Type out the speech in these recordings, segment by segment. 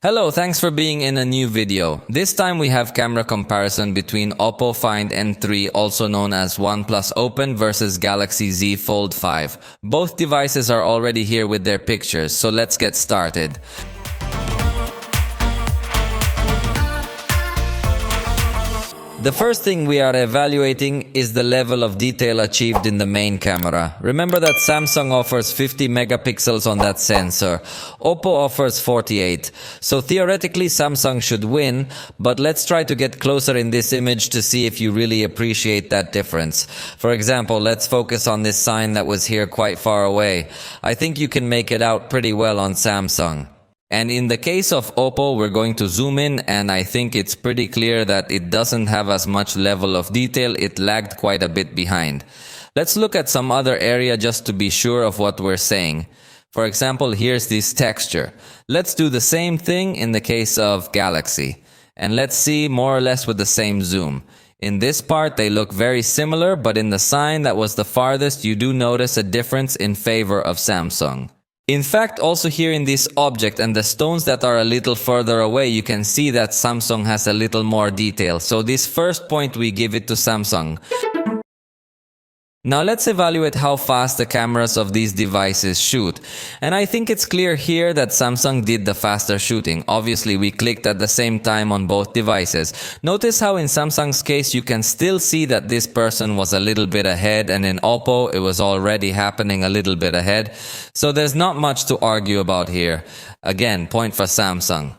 Hello, thanks for being in a new video. This time we have camera comparison between OPPO Find N3, also known as OnePlus Open, versus Galaxy Z Fold 5. Both devices are already here with their pictures, so let's get started. The first thing we are evaluating is the level of detail achieved in the main camera. Remember that Samsung offers 50 megapixels on that sensor. OPPO offers 48. So theoretically Samsung should win, but let's try to get closer in this image to see if you really appreciate that difference. For example, let's focus on this sign that was here quite far away. I think you can make it out pretty well on Samsung. And in the case of OPPO, we're going to zoom in, and I think it's pretty clear that it doesn't have as much level of detail. It lagged quite a bit behind. Let's look at some other area just to be sure of what we're saying. For example, here's this texture. Let's do the same thing in the case of Galaxy. And let's see more or less with the same zoom. In this part, they look very similar, but in the sign that was the farthest, you do notice a difference in favor of Samsung. In fact, also here in this object and the stones that are a little further away, you can see that Samsung has a little more detail. So this first point, we give it to Samsung. Now let's evaluate how fast the cameras of these devices shoot. And I think it's clear here that Samsung did the faster shooting. Obviously, we clicked at the same time on both devices. Notice how in Samsung's case you can still see that this person was a little bit ahead, and in OPPO it was already happening a little bit ahead. So there's not much to argue about here. Again, point for Samsung.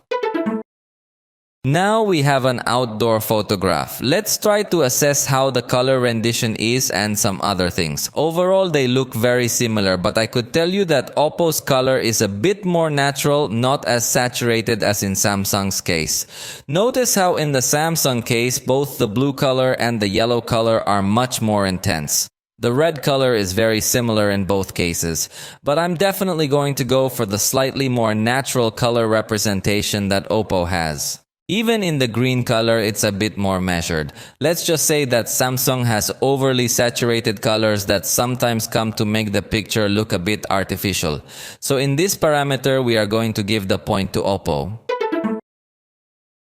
Now we have an outdoor photograph. Let's try to assess how the color rendition is and some other things. Overall, they look very similar, but I could tell you that OPPO's color is a bit more natural, not as saturated as in Samsung's case. Notice how in the Samsung case, both the blue color and the yellow color are much more intense. The red color is very similar in both cases, but I'm definitely going to go for the slightly more natural color representation that OPPO has. Even in the green color, it's a bit more measured. Let's just say that Samsung has overly saturated colors that sometimes come to make the picture look a bit artificial. So in this parameter, we are going to give the point to OPPO.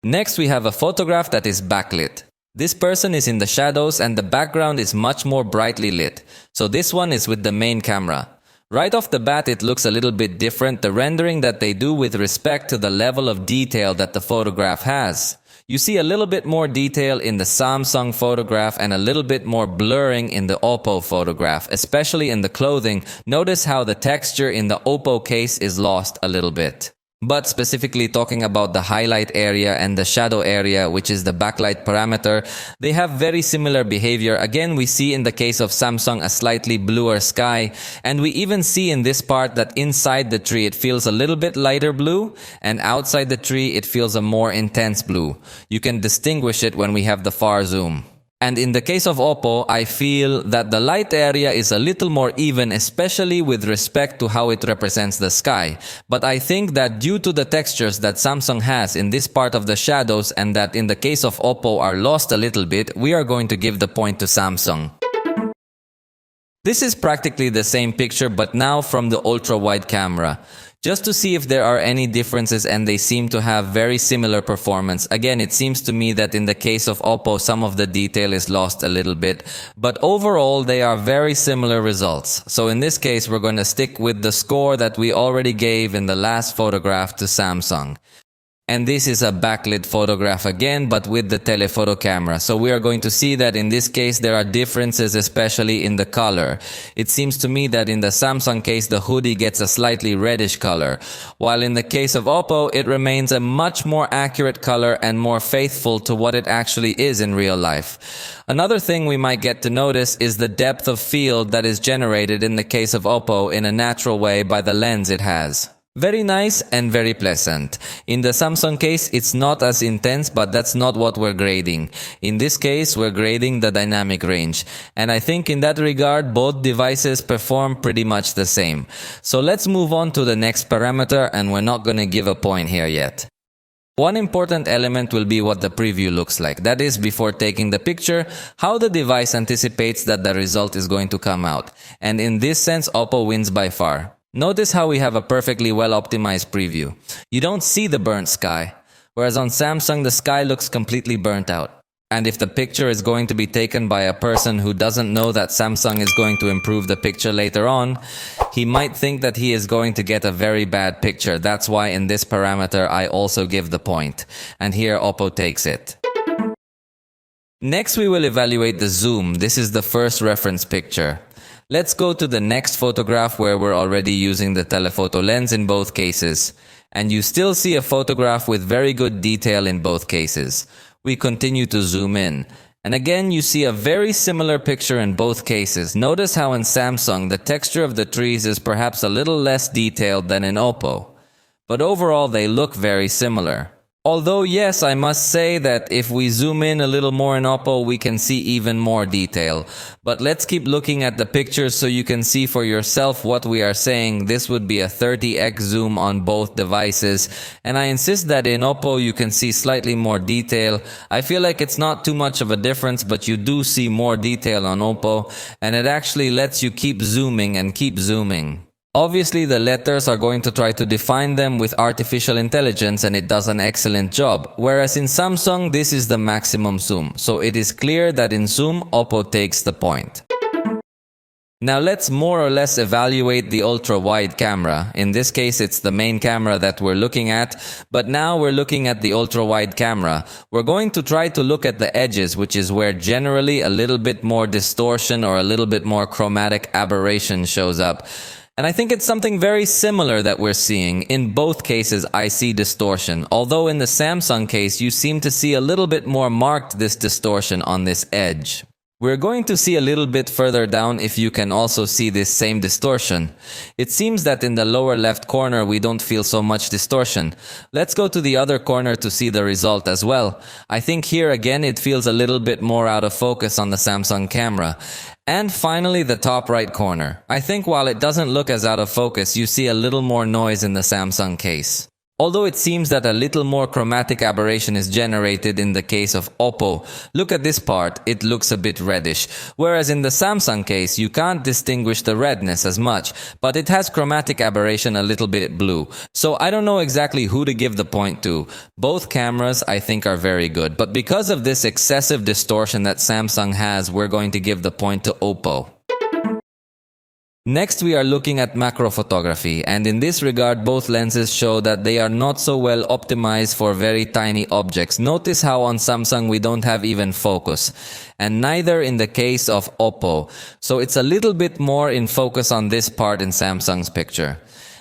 Next, we have a photograph that is backlit. This person is in the shadows and the background is much more brightly lit. So this one is with the main camera. Right off the bat, it looks a little bit different, the rendering that they do with respect to the level of detail that the photograph has. You see a little bit more detail in the Samsung photograph and a little bit more blurring in the OPPO photograph, especially in the clothing. Notice how the texture in the OPPO case is lost a little bit. But specifically talking about the highlight area and the shadow area, which is the backlight parameter, they have very similar behavior. Again, we see in the case of Samsung a slightly bluer sky, and we even see in this part that inside the tree it feels a little bit lighter blue, and outside the tree it feels a more intense blue. You can distinguish it when we have the far zoom. And in the case of OPPO, I feel that the light area is a little more even, especially with respect to how it represents the sky. But I think that due to the textures that Samsung has in this part of the shadows, and that in the case of OPPO are lost a little bit, we are going to give the point to Samsung. This is practically the same picture, but now from the ultra-wide camera. Just to see if there are any differences, and they seem to have very similar performance. Again, it seems to me that in the case of OPPO, some of the detail is lost a little bit, but overall they are very similar results. So in this case, we're going to stick with the score that we already gave in the last photograph to Samsung. And this is a backlit photograph again, but with the telephoto camera. So we are going to see that in this case there are differences, especially in the color. It seems to me that in the Samsung case the hoodie gets a slightly reddish color, while in the case of OPPO it remains a much more accurate color and more faithful to what it actually is in real life. Another thing we might get to notice is the depth of field that is generated in the case of OPPO in a natural way by the lens it has. Very nice and very pleasant. In the Samsung case, it's not as intense, but that's not what we're grading. In this case, we're grading the dynamic range. And I think in that regard, both devices perform pretty much the same. So let's move on to the next parameter, and we're not going to give a point here yet. One important element will be what the preview looks like. That is, before taking the picture, how the device anticipates that the result is going to come out. And in this sense, OPPO wins by far. Notice how we have a perfectly well-optimized preview. You don't see the burnt sky, whereas on Samsung the sky looks completely burnt out. And if the picture is going to be taken by a person who doesn't know that Samsung is going to improve the picture later on, he might think that he is going to get a very bad picture. That's why in this parameter I also give the point. And here OPPO takes it. Next we will evaluate the zoom. This is the first reference picture. Let's go to the next photograph where we're already using the telephoto lens in both cases. And you still see a photograph with very good detail in both cases. We continue to zoom in. And again, you see a very similar picture in both cases. Notice how in Samsung, the texture of the trees is perhaps a little less detailed than in OPPO. But overall, they look very similar. Although yes, I must say that if we zoom in a little more in OPPO, we can see even more detail. But let's keep looking at the pictures so you can see for yourself what we are saying. This would be a 30x zoom on both devices. And I insist that in OPPO you can see slightly more detail. I feel like it's not too much of a difference, but you do see more detail on OPPO. And it actually lets you keep zooming and keep zooming. Obviously, the letters are going to try to define them with artificial intelligence and it does an excellent job. Whereas in Samsung, this is the maximum zoom. So it is clear that in zoom, OPPO takes the point. Now let's more or less evaluate the ultra-wide camera. In this case, it's the main camera that we're looking at, but now we're looking at the ultra-wide camera. We're going to try to look at the edges, which is where generally a little bit more distortion or a little bit more chromatic aberration shows up. And I think it's something very similar that we're seeing. In both cases, I see distortion. Although in the Samsung case, you seem to see a little bit more marked this distortion on this edge. We're going to see a little bit further down if you can also see this same distortion. It seems that in the lower left corner we don't feel so much distortion. Let's go to the other corner to see the result as well. I think here again it feels a little bit more out of focus on the Samsung camera. And finally the top right corner. I think while it doesn't look as out of focus, you see a little more noise in the Samsung case. Although it seems that a little more chromatic aberration is generated in the case of OPPO. Look at this part, it looks a bit reddish. Whereas in the Samsung case, you can't distinguish the redness as much, but it has chromatic aberration a little bit blue. So I don't know exactly who to give the point to. Both cameras I think are very good, but because of this excessive distortion that Samsung has, we're going to give the point to OPPO. Next, we are looking at macro photography, and in this regard, both lenses show that they are not so well optimized for very tiny objects. Notice how on Samsung we don't have even focus, and neither in the case of OPPO. So it's a little bit more in focus on this part in Samsung's picture.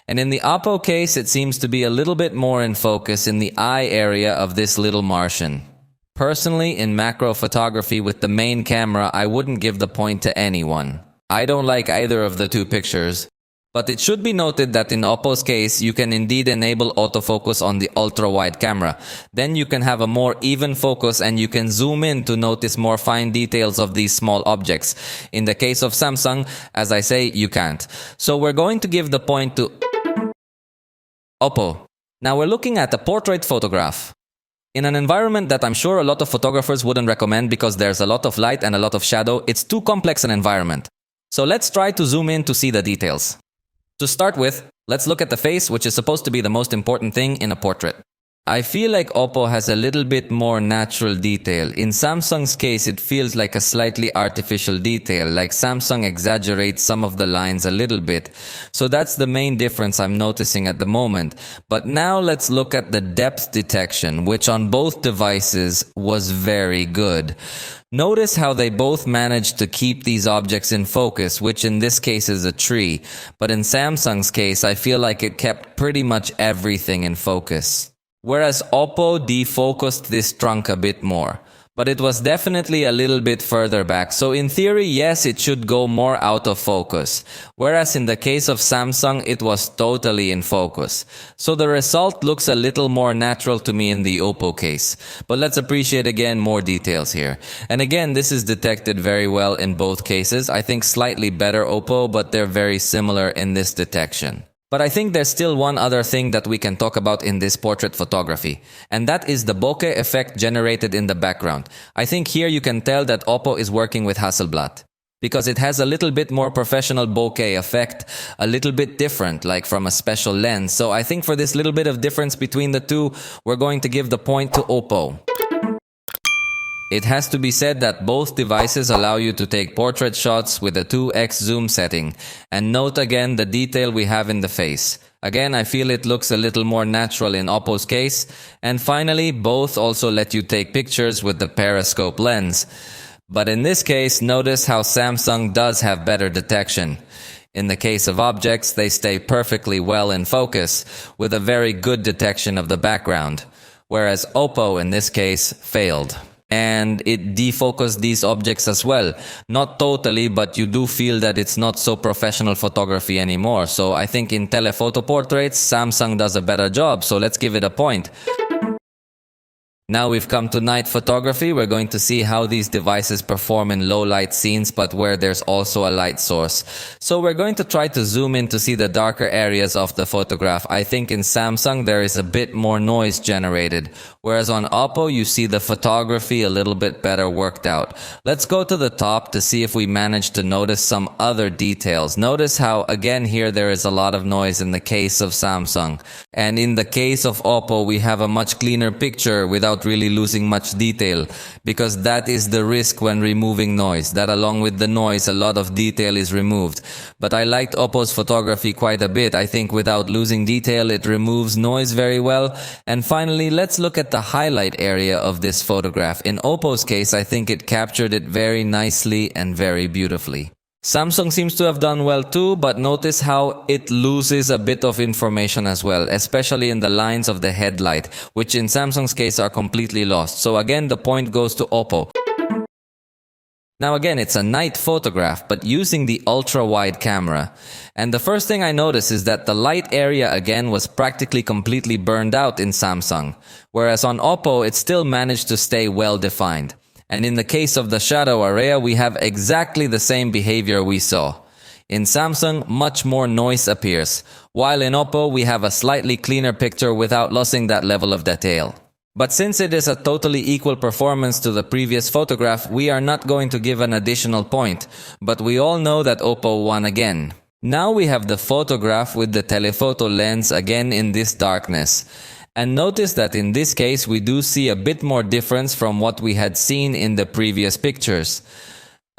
And in the OPPO case, it seems to be a little bit more in focus in the eye area of this little Martian. Personally, in macro photography with the main camera, I wouldn't give the point to anyone. I don't like either of the two pictures, but it should be noted that in OPPO's case, you can indeed enable autofocus on the ultra-wide camera. Then you can have a more even focus and you can zoom in to notice more fine details of these small objects. In the case of Samsung, as I say, you can't. So we're going to give the point to OPPO. Now we're looking at a portrait photograph. In an environment that I'm sure a lot of photographers wouldn't recommend because there's a lot of light and a lot of shadow, it's too complex an environment. So let's try to zoom in to see the details. To start with, let's look at the face, which is supposed to be the most important thing in a portrait. I feel like OPPO has a little bit more natural detail. In Samsung's case, it feels like a slightly artificial detail, like Samsung exaggerates some of the lines a little bit. So that's the main difference I'm noticing at the moment. But now let's look at the depth detection, which on both devices was very good. Notice how they both managed to keep these objects in focus, which in this case is a tree. But in Samsung's case, I feel like it kept pretty much everything in focus. Whereas OPPO defocused this trunk a bit more. But it was definitely a little bit further back, so in theory, yes, it should go more out of focus. Whereas in the case of Samsung, it was totally in focus. So the result looks a little more natural to me in the OPPO case. But let's appreciate again more details here. And again, this is detected very well in both cases. I think slightly better OPPO, but they're very similar in this detection. But I think there's still one other thing that we can talk about in this portrait photography, and that is the bokeh effect generated in the background. I think here you can tell that OPPO is working with Hasselblad. because it has a little bit more professional bokeh effect, a little bit different, like from a special lens. So I think for this little bit of difference between the two, we're going to give the point to OPPO. It has to be said that both devices allow you to take portrait shots with a 2x zoom setting. And note again the detail we have in the face. Again, I feel it looks a little more natural in OPPO's case. And finally, both also let you take pictures with the periscope lens. But in this case, notice how Samsung does have better detection. In the case of objects, they stay perfectly well in focus, with a very good detection of the background. Whereas OPPO in this case failed. And it defocused these objects as well. Not totally, but you do feel that it's not so professional photography anymore. So I think in telephoto portraits, Samsung does a better job. So let's give it a point. Now we've come to night photography. We're going to see how these devices perform in low light scenes, but where there's also a light source. So we're going to try to zoom in to see the darker areas of the photograph. I think in Samsung there is a bit more noise generated, whereas on OPPO you see the photography a little bit better worked out. Let's go to the top to see if we manage to notice some other details. Notice how again here there is a lot of noise in the case of Samsung. And in the case of OPPO we have a much cleaner picture without really losing much detail, because that is the risk when removing noise, that along with the noise a lot of detail is removed. But I liked OPPO's photography quite a bit. I think without losing detail it removes noise very well. And finally, let's look at the highlight area of this photograph. In OPPO's case, I think it captured it very nicely and very beautifully. Samsung seems to have done well too, but notice how it loses a bit of information as well, especially in the lines of the headlight, which in Samsung's case are completely lost. So again, the point goes to OPPO. Now again, it's a night photograph, but using the ultra-wide camera. And the first thing I noticed is that the light area again was practically completely burned out in Samsung, whereas on OPPO it still managed to stay well defined. And in the case of the shadow area, we have exactly the same behavior we saw. In Samsung, much more noise appears, while in OPPO, we have a slightly cleaner picture without losing that level of detail. But since it is a totally equal performance to the previous photograph, we are not going to give an additional point, but we all know that OPPO won again. Now we have the photograph with the telephoto lens again in this darkness. And notice that in this case we do see a bit more difference from what we had seen in the previous pictures.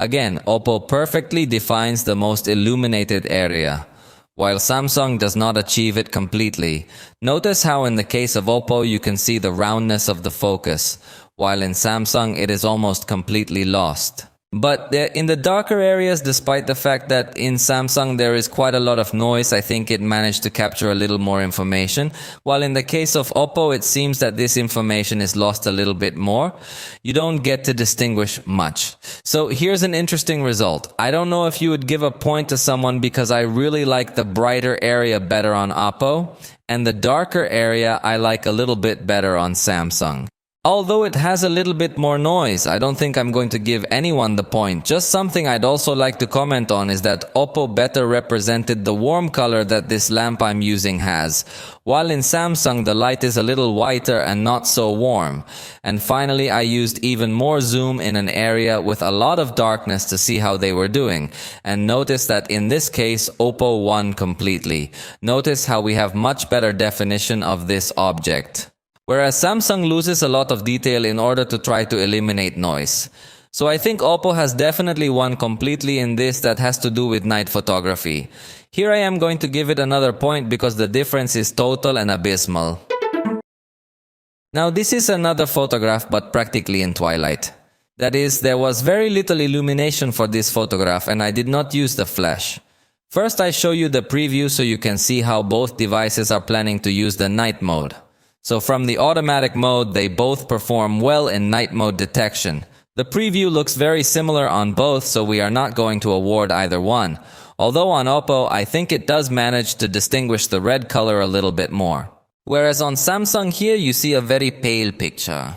Again, OPPO perfectly defines the most illuminated area, while Samsung does not achieve it completely. Notice how in the case of OPPO you can see the roundness of the focus, while in Samsung it is almost completely lost. But in the darker areas, despite the fact that in Samsung there is quite a lot of noise, I think it managed to capture a little more information. While in the case of OPPO, it seems that this information is lost a little bit more. You don't get to distinguish much. So here's an interesting result. I don't know if you would give a point to someone because I really like the brighter area better on OPPO, and the darker area I like a little bit better on Samsung. Although it has a little bit more noise, I don't think I'm going to give anyone the point. Just something I'd also like to comment on is that OPPO better represented the warm color that this lamp I'm using has, while in Samsung the light is a little whiter and not so warm. And finally, I used even more zoom in an area with a lot of darkness to see how they were doing. And notice that in this case, OPPO won completely. Notice how we have much better definition of this object. Whereas Samsung loses a lot of detail in order to try to eliminate noise. So I think OPPO has definitely won completely in this that has to do with night photography. Here I am going to give it another point because the difference is total and abysmal. Now this is another photograph but practically in twilight. That is, there was very little illumination for this photograph and I did not use the flash. First I show you the preview so you can see how both devices are planning to use the night mode. So from the automatic mode, they both perform well in night mode detection. The preview looks very similar on both, so we are not going to award either one. Although on OPPO, I think it does manage to distinguish the red color a little bit more. Whereas on Samsung here, you see a very pale picture.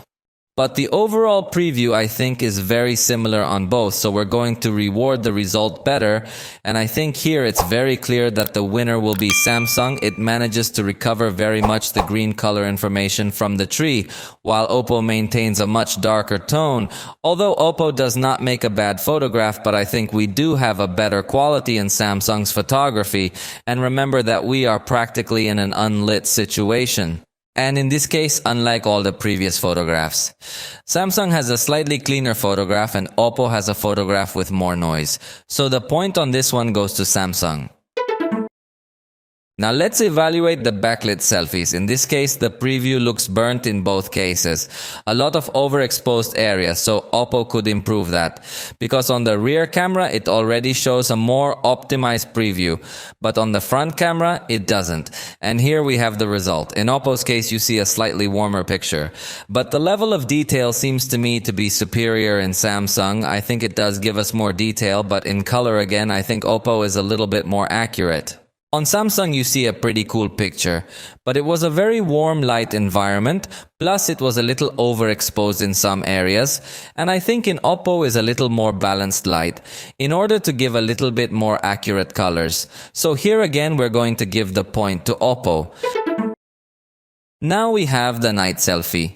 But the overall preview, I think, is very similar on both, so we're going to reward the result better. And I think here it's very clear that the winner will be Samsung. It manages to recover very much the green color information from the tree, while OPPO maintains a much darker tone. Although OPPO does not make a bad photograph, but I think we do have a better quality in Samsung's photography. And remember that we are practically in an unlit situation. And in this case, unlike all the previous photographs, Samsung has a slightly cleaner photograph and OPPO has a photograph with more noise. So the point on this one goes to Samsung. Now let's evaluate the backlit selfies. In this case, the preview looks burnt in both cases. A lot of overexposed areas, so OPPO could improve that. Because on the rear camera, it already shows a more optimized preview. But on the front camera, it doesn't. And here we have the result. In OPPO's case, you see a slightly warmer picture. But the level of detail seems to me to be superior in Samsung. I think it does give us more detail, but in color again, I think OPPO is a little bit more accurate. On Samsung, you see a pretty cool picture, but it was a very warm light environment, plus it was a little overexposed in some areas, and I think in OPPO is a little more balanced light, in order to give a little bit more accurate colors. So here again, we're going to give the point to OPPO. Now we have the night selfie.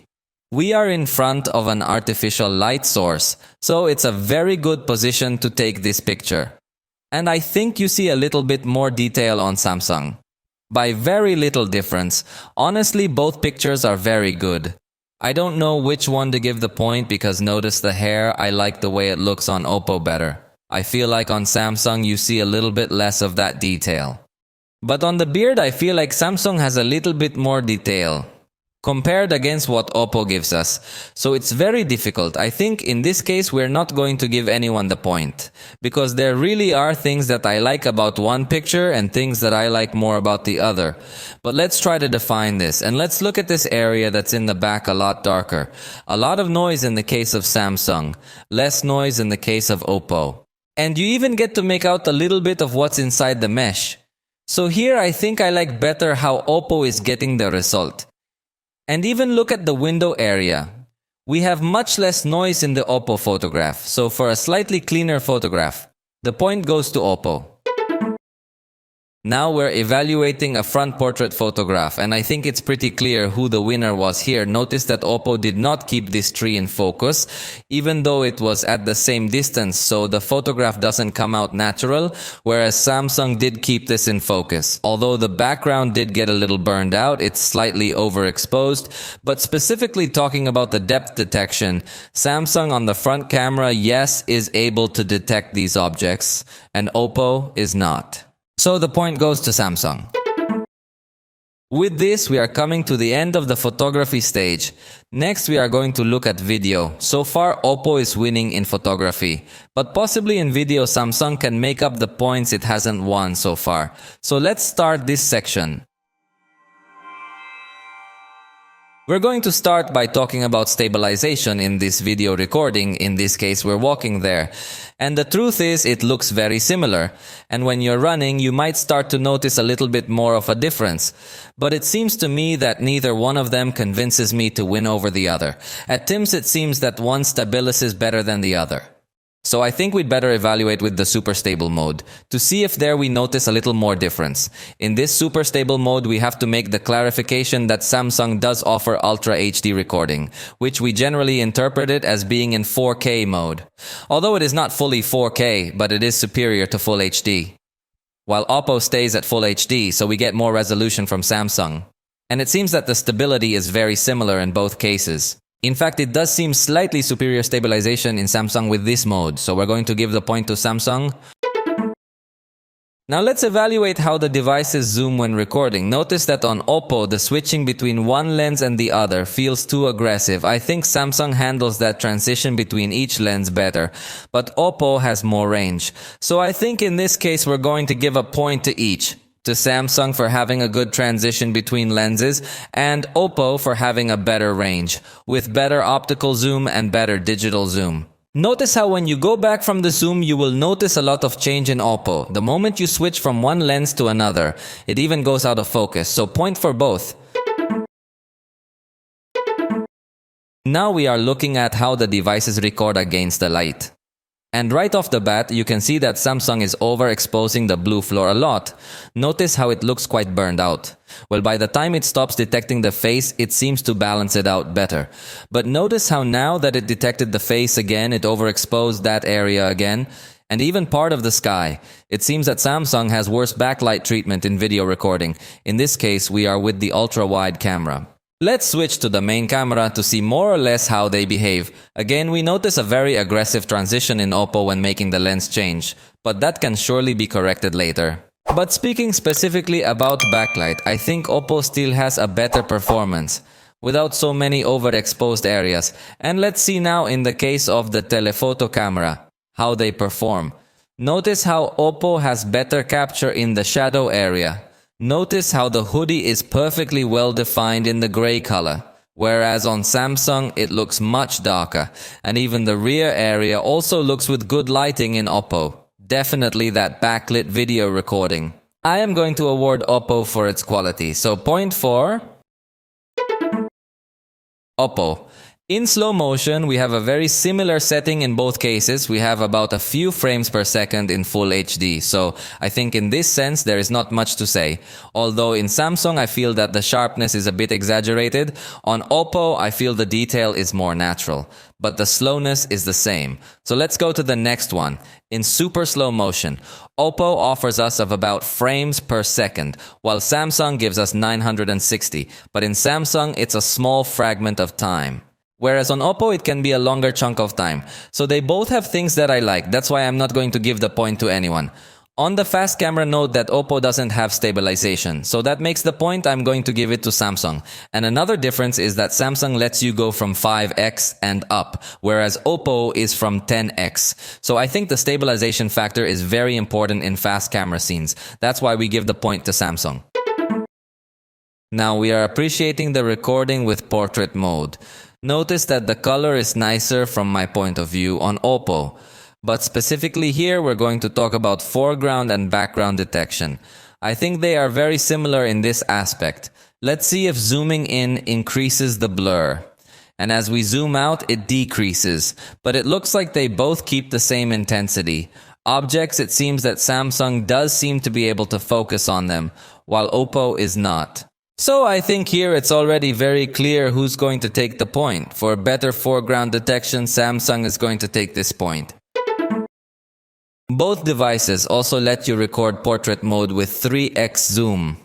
We are in front of an artificial light source, so it's a very good position to take this picture. And I think you see a little bit more detail on Samsung. By very little difference. Honestly, both pictures are very good. I don't know which one to give the point because notice the hair, I like the way it looks on OPPO better. I feel like on Samsung you see a little bit less of that detail. But on the beard I feel like Samsung has a little bit more detail compared against what OPPO gives us. So it's very difficult. I think in this case we're not going to give anyone the point. Because there really are things that I like about one picture and things that I like more about the other. But let's try to define this. And let's look at this area that's in the back a lot darker. A lot of noise in the case of Samsung. Less noise in the case of OPPO. And you even get to make out a little bit of what's inside the mesh. So here I think I like better how OPPO is getting the result. And even look at the window area. We have much less noise in the OPPO photograph, so for a slightly cleaner photograph, the point goes to OPPO. Now we're evaluating a front portrait photograph, and I think it's pretty clear who the winner was here. Notice that OPPO did not keep this tree in focus, even though it was at the same distance, so the photograph doesn't come out natural, whereas Samsung did keep this in focus. Although the background did get a little burned out, it's slightly overexposed, but specifically talking about the depth detection, Samsung on the front camera, yes, is able to detect these objects, and OPPO is not. So the point goes to Samsung. With this, we are coming to the end of the photography stage. Next, we are going to look at video. So far, OPPO is winning in photography. But possibly in video, Samsung can make up the points it hasn't won so far. So let's start this section. We're going to start by talking about stabilization in this video recording. In this case, we're walking there. And the truth is, it looks very similar. And when you're running, you might start to notice a little bit more of a difference. But it seems to me that neither one of them convinces me to win over the other. At times, it seems that one stabilizes better than the other. So I think we'd better evaluate with the super stable mode to see if there we notice a little more difference. In this super stable mode, we have to make the clarification that Samsung does offer Ultra HD recording, which we generally interpret it as being in 4K mode. Although it is not fully 4K, but it is superior to Full HD. While OPPO stays at Full HD, so we get more resolution from Samsung. And it seems that the stability is very similar in both cases. In fact, it does seem slightly superior stabilization in Samsung with this mode, so we're going to give the point to Samsung. Now let's evaluate how the devices zoom when recording. Notice that on OPPO, the switching between one lens and the other feels too aggressive. I think Samsung handles that transition between each lens better, but OPPO has more range. So I think in this case we're going to give a point to each. To Samsung for having a good transition between lenses, and OPPO for having a better range, with better optical zoom and better digital zoom. Notice how when you go back from the zoom, you will notice a lot of change in OPPO. The moment you switch from one lens to another, it even goes out of focus, so point for both. Now we are looking at how the devices record against the light. And right off the bat, you can see that Samsung is overexposing the blue floor a lot. Notice how it looks quite burned out. Well, by the time it stops detecting the face, it seems to balance it out better. But notice how now that it detected the face again, it overexposed that area again, and even part of the sky. It seems that Samsung has worse backlight treatment in video recording. In this case, we are with the ultra-wide camera. Let's switch to the main camera to see more or less how they behave. Again, we notice a very aggressive transition in OPPO when making the lens change, but that can surely be corrected later. But speaking specifically about backlight, I think OPPO still has a better performance, without so many overexposed areas. And let's see now in the case of the telephoto camera, how they perform. Notice how OPPO has better capture in the shadow area. Notice how the hoodie is perfectly well defined in the gray color, whereas on Samsung it looks much darker, and even the rear area also looks with good lighting in OPPO. Definitely that backlit video recording. I am going to award OPPO for its quality, so point for OPPO. In slow motion, we have a very similar setting in both cases. We have about a few frames per second in full HD. So I think in this sense, there is not much to say. Although in Samsung, I feel that the sharpness is a bit exaggerated. On OPPO, I feel the detail is more natural. But the slowness is the same. So let's go to the next one. In super slow motion, OPPO offers us of about frames per second, while Samsung gives us 960. But in Samsung, it's a small fragment of time. Whereas on OPPO, it can be a longer chunk of time. So they both have things that I like. That's why I'm not going to give the point to anyone. On the fast camera, note that OPPO doesn't have stabilization. So that makes the point. I'm going to give it to Samsung. And another difference is that Samsung lets you go from 5x and up, whereas OPPO is from 10x. So I think the stabilization factor is very important in fast camera scenes. That's why we give the point to Samsung. Now we are appreciating the recording with portrait mode. Notice that the color is nicer from my point of view on OPPO. But specifically here, we're going to talk about foreground and background detection. I think they are very similar in this aspect. Let's see if zooming in increases the blur. And as we zoom out, it decreases. But it looks like they both keep the same intensity. Objects, it seems that Samsung does seem to be able to focus on them, while OPPO is not. So I think here it's already very clear who's going to take the point. For better foreground detection, Samsung is going to take this point. Both devices also let you record portrait mode with 3x zoom.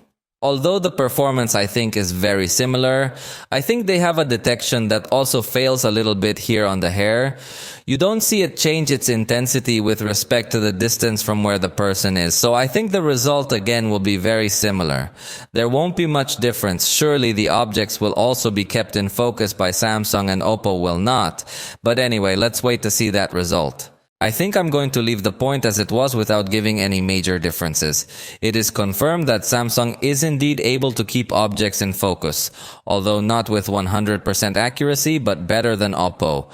Although the performance I think is very similar, I think they have a detection that also fails a little bit here on the hair. You don't see it change its intensity with respect to the distance from where the person is. So I think the result again will be very similar. There won't be much difference. Surely the objects will also be kept in focus by Samsung and OPPO will not. But anyway, let's wait to see that result. I think I'm going to leave the point as it was without giving any major differences. It is confirmed that Samsung is indeed able to keep objects in focus, although not with 100% accuracy, but better than OPPO.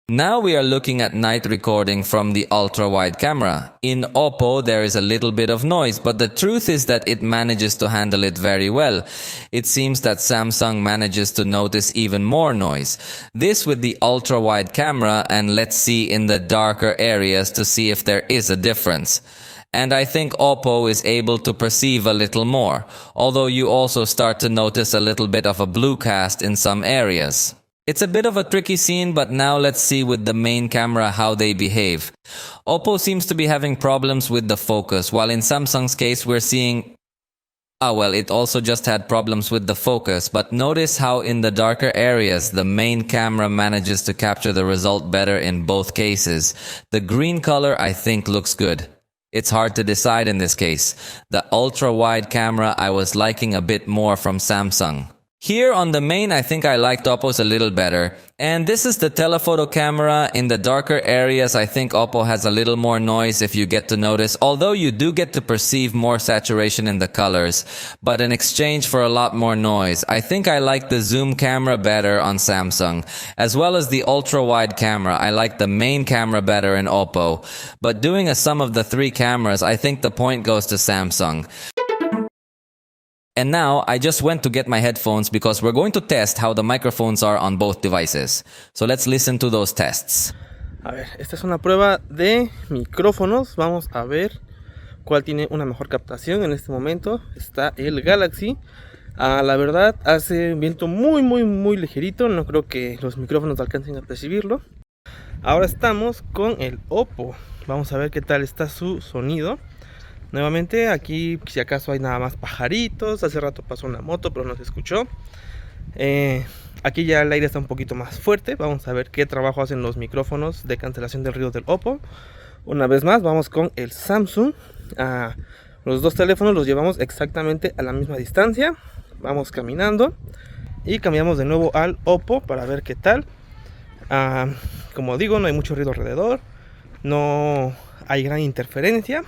Now we are looking at night recording from the ultra-wide camera. In OPPO, there is a little bit of noise, but the truth is that it manages to handle it very well. It seems that Samsung manages to notice even more noise. This with the ultra-wide camera, and let's see in the darker areas to see if there is a difference. And I think OPPO is able to perceive a little more, although you also start to notice a little bit of a blue cast in some areas. It's a bit of a tricky scene, but now let's see with the main camera how they behave. OPPO seems to be having problems with the focus, while in Samsung's case we're seeing... it also just had problems with the focus, but notice how in the darker areas the main camera manages to capture the result better in both cases. The green color I think looks good. It's hard to decide in this case. The ultra-wide camera I was liking a bit more from Samsung. Here on the main, I think I liked OPPO's a little better. And this is the telephoto camera. In the darker areas, I think OPPO has a little more noise if you get to notice, although you do get to perceive more saturation in the colors. But in exchange for a lot more noise, I think I like the zoom camera better on Samsung. As well as the ultra-wide camera, I like the main camera better in OPPO. But doing a sum of the three cameras, I think the point goes to Samsung. And now I just went to get my headphones because we're going to test how the microphones are on both devices. So let's listen to those tests. A ver, esta es una prueba de micrófonos. Vamos a ver cuál tiene una mejor captación. En este momento está el Galaxy. La verdad hace un viento muy ligerito. No creo que los micrófonos alcancen a percibirlo. Ahora estamos con el OPPO. Vamos a ver qué tal está su sonido. Nuevamente aquí si acaso hay nada más pajaritos. Hace rato pasó una moto pero no se escuchó. Aquí ya el aire está un poquito más fuerte. Vamos a ver qué trabajo hacen los micrófonos de cancelación del ruido del OPPO. Una vez más vamos con el Samsung. Los dos teléfonos los llevamos exactamente a la misma distancia. Vamos caminando y cambiamos de nuevo al OPPO para ver qué tal. Como digo, no hay mucho ruido alrededor, no hay gran interferencia.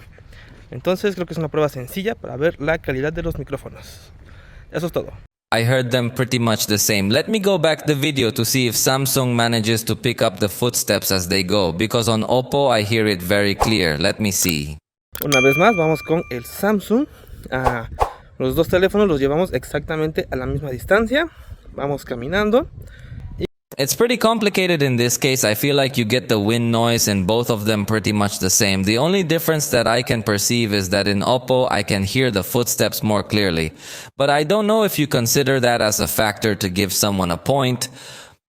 Entonces creo que es una prueba sencilla para ver la calidad de los micrófonos. Eso es todo. I heard them pretty much the same. Let me go back the video to see if Samsung manages to pick up the footsteps as they go, because on OPPO I hear it very clear. Let me see. Una vez más vamos con el Samsung. Los dos teléfonos los llevamos exactamente a la misma distancia. Vamos caminando. It's pretty complicated in this case. I feel like you get the wind noise in both of them pretty much the same. The only difference that I can perceive is that in OPPO I can hear the footsteps more clearly. But I don't know if you consider that as a factor to give someone a point.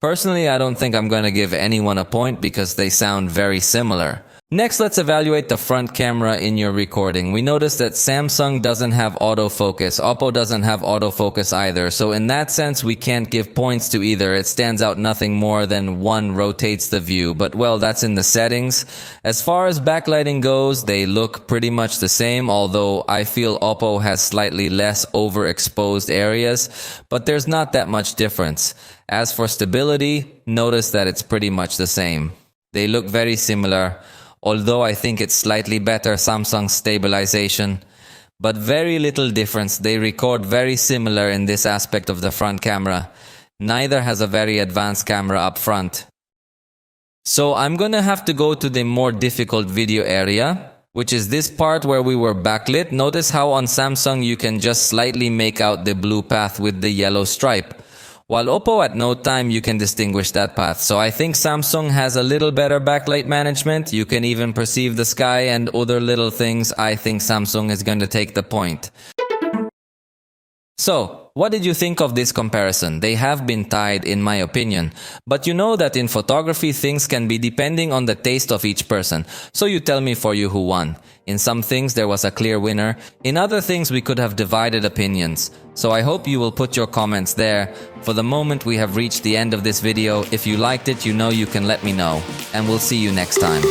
Personally, I don't think I'm going to give anyone a point because they sound very similar. Next, let's evaluate the front camera in your recording. We noticed that Samsung doesn't have autofocus. OPPO doesn't have autofocus either. So in that sense, we can't give points to either. It stands out nothing more than one rotates the view. But well, that's in the settings. As far as backlighting goes, they look pretty much the same, although I feel OPPO has slightly less overexposed areas. But there's not that much difference. As for stability, notice that it's pretty much the same. They look very similar. Although I think it's slightly better Samsung stabilization, but very little difference. They record very similar in this aspect of the front camera. Neither has a very advanced camera up front. So I'm gonna have to go to the more difficult video area, which is this part where we were backlit. Notice how on Samsung you can just slightly make out the blue path with the yellow stripe. While OPPO at no time you can distinguish that path. So I think Samsung has a little better backlight management. You can even perceive the sky and other little things. I think Samsung is going to take the point. So, what did you think of this comparison? They have been tied in my opinion. But you know that in photography things can be depending on the taste of each person. So you tell me for you who won. In some things there was a clear winner. In other things we could have divided opinions. So I hope you will put your comments there. For the moment we have reached the end of this video. If you liked it, you know you can let me know. And we'll see you next time.